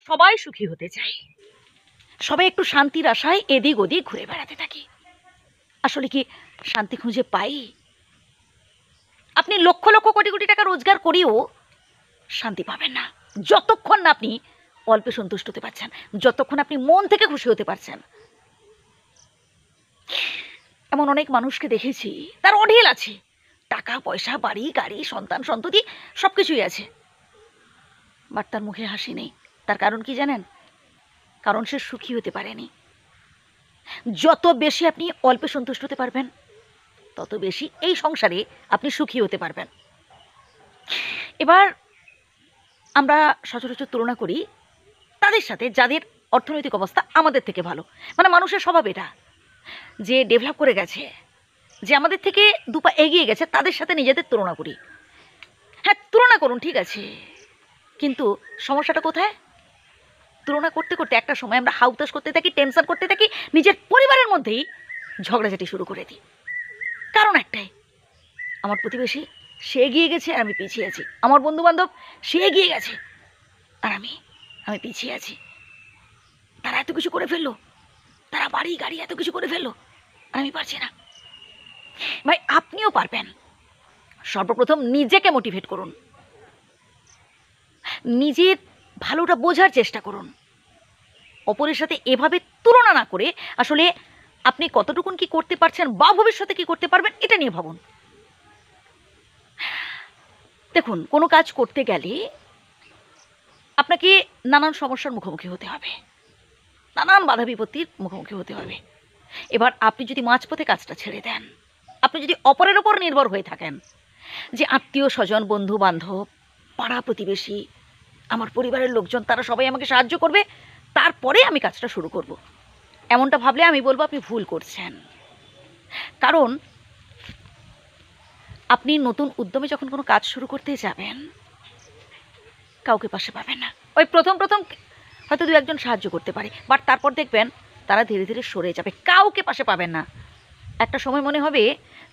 সবাই সুখী হতে চায়, সবাই একটু শান্তির আশায় এদিক ওদিক ঘুরে বেড়াতে থাকি। আসলে কি শান্তি খুঁজে পাই? আপনি লক্ষ লক্ষ কোটি কোটি টাকা রোজগার করেও শান্তি পাবেন না যতক্ষণ না আপনি অল্পে সন্তুষ্ট হতে পারছেন, যতক্ষণ আপনি মন থেকে খুশি হতে পারছেন। এমন অনেক মানুষকে দেখেছি, তার অঢেল আছে, টাকা পয়সা, বাড়ি গাড়ি, সন্তান সন্ততি সব কিছুই আছে, বাট তার মুখে হাসি নেই। তার কারণ কি জানেন? কারণ সে সুখী হতে পারেনি। যত বেশি আপনি অল্পে সন্তুষ্ট হতে পারবেন, তত বেশি এই সংসারে আপনি সুখী হতে পারবেন। এবার আমরা সচরাচর তুলনা করি তাদের সাথে যাদের অর্থনৈতিক অবস্থা আমাদের থেকে ভালো। মানে মানুষের স্বভাব এটা, যে ডেভেলপ করে গেছে, যে আমাদের থেকে দুপা এগিয়ে গেছে, তাদের সাথে নিজেদের তুলনা করি। হ্যাঁ, তুলনা করুন, ঠিক আছে, কিন্তু সমস্যাটা কোথায়? তুলনা করতে করতে একটা সময় আমরা হাউতাস করতে থাকি, টেনশন করতে থাকি, নিজের পরিবারের মধ্যেই ঝগড়াঝাটি শুরু করে দিই। কারণ একটাই, আমার প্রতিবেশী সে এগিয়ে গেছে আর আমি পিছিয়ে আছি, আমার বন্ধু বান্ধব সে এগিয়ে গেছে আর আমি পিছিয়ে আছি, তারা এত কিছু করে ফেললো, তারা বাড়ি গাড়ি এত কিছু করে ফেললো আর আমি পারছি না। ভাই, আপনিও পারবেন। সর্বপ্রথম নিজেকে মোটিভেট করুন, নিজের ভালোটা বোঝার চেষ্টা করুন, অপরের সাথে এভাবে তুলনা না করে আসলে আপনি কতটুকুন কি করতে পারছেন বা ভবিষ্যতে কি করতে পারবেন এটা নিয়ে ভাবুন। দেখুন, কোনো কাজ করতে গেলে আপনাকে নানান সমস্যার মুখোমুখি হতে হবে, নানান বাধা বিপত্তির মুখোমুখি হতে হবে। এবার আপনি যদি মাঝপথে কাজটা ছেড়ে দেন, আপনি যদি অপরের ওপর নির্ভর হয়ে থাকেন, যে আত্মীয় স্বজন, বন্ধু বান্ধব, পাড়া প্রতিবেশী, আমার পরিবারের লোকজন, তারা সবাই আমাকে সাহায্য করবে, তারপরে আমি কাজটা শুরু করব, এমনটা ভাবলে আমি বলবো আপনি ভুল করছেন। কারণ আপনি নতুন উদ্যমে যখন কোনো কাজ শুরু করতে যাবেন, কাউকে পাশে পাবেন না। ওই প্রথম প্রথম হয়তো দু একজন সাহায্য করতে পারে, বাট তারপর দেখবেন তারা ধীরে ধীরে সরে যাবে, কাউকে পাশে পাবেন না। একটা সময় মনে হবে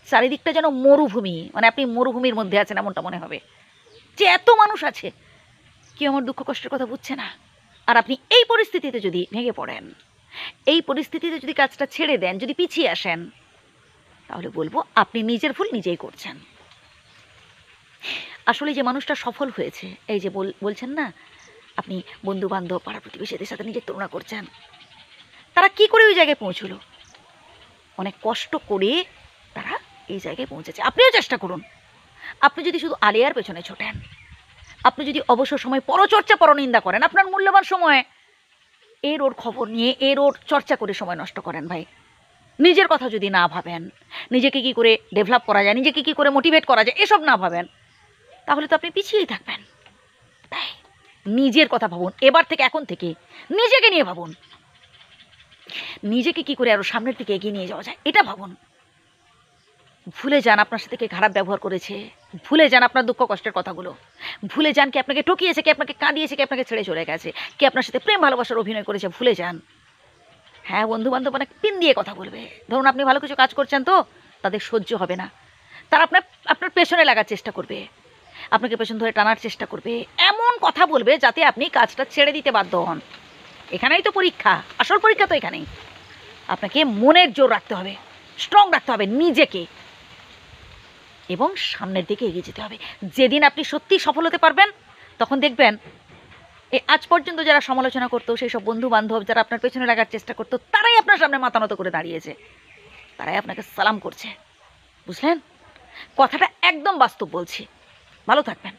চারিদিকটা যেন মরুভূমি, মানে আপনি মরুভূমির মধ্যে আছেন এমনটা মনে হবে, যে এত মানুষ আছে, কেউ আমার দুঃখ কষ্টের কথা বুঝছে না। আর আপনি এই পরিস্থিতিতে যদি ভেঙে পড়েন, এই পরিস্থিতিতে যদি কাজটা ছেড়ে দেন, যদি পিছিয়ে আসেন, তাহলে বলবো আপনি নিজের ভুল নিজেই করছেন। আসলে যে মানুষটা সফল হয়েছে, এই যে বলছেন না আপনি বন্ধু বান্ধব, পাড়া প্রতিবেশীদের সাথে নিজের তুলনা করছেন, তারা কি করে ওই জায়গায় পৌঁছলো? অনেক কষ্ট করে তারা এই জায়গায় পৌঁছেছে। আপনিও চেষ্টা করুন। আপনি যদি শুধু আলিয়ার পেছনে ছোটেন, আপনি যদি অবসর সময় পরচর্চা, পরনিন্দা করেন, আপনার মূল্যবান সময় এর ওর খবর নিয়ে এর ওর চর্চা করে সময় নষ্ট করেন, ভাই, নিজের কথা যদি না ভাবেন, নিজেকে কি করে ডেভেলপ করা যায়, নিজেকে কি করে মোটিভেট করা যায়, এসব না ভাবেন, তাহলে তো আপনি পিছিয়েই থাকবেন। তাই নিজের কথা ভাবুন, এবার থেকে, এখন থেকে নিজেকে নিয়ে ভাবুন, নিজেকে কি করে আরো সামনের দিকে এগিয়ে নিয়ে যাওয়া যায় এটা ভাবুন। ভুলে যান আপনার সাথে কে খারাপ ব্যবহার করেছে, ভুলে যান আপনার দুঃখ কষ্টের কথাগুলো, ভুলে যান কে আপনাকে ঠকিয়েছে, কে আপনাকে কাঁদিয়েছে, কে আপনাকে ছেড়ে চলে গেছে, কে আপনার সাথে প্রেম ভালোবাসার অভিনয় করেছে, ভুলে যান। হ্যাঁ, বন্ধু বান্ধব অনেক পিন দিয়ে কথা বলবে, ধরুন আপনি ভালো কিছু কাজ করছেন তো তাদের সহ্য হবে না, তারা আপনার পেছনে লাগার চেষ্টা করবে, আপনাকে পেছন ধরে টানার চেষ্টা করবে, এমন কথা বলবে যাতে আপনি কাজটা ছেড়ে দিতে বাধ্য হন। এখানেই তো পরীক্ষা, আসল পরীক্ষা তো এখানেই। আপনাকে মনের জোর রাখতে হবে, স্ট্রং রাখতে হবে নিজেকে, এবং সামনের দিকে এগিয়ে যেতে হবে। যেদিন আপনি সত্যি সফল হতে পারবেন, তখন দেখবেন আজ পর্যন্ত যারা সমালোচনা করতো, সেই সব বন্ধু বান্ধব যারা আপনার পেছনে লাগার চেষ্টা করতো, তারাই আপনার সামনে মাথা নত করে দাঁড়িয়েছে, তারাই আপনাকে সালাম করছে। বুঝলেন? কথাটা একদম বাস্তব বলছি। ভালো থাকবেন।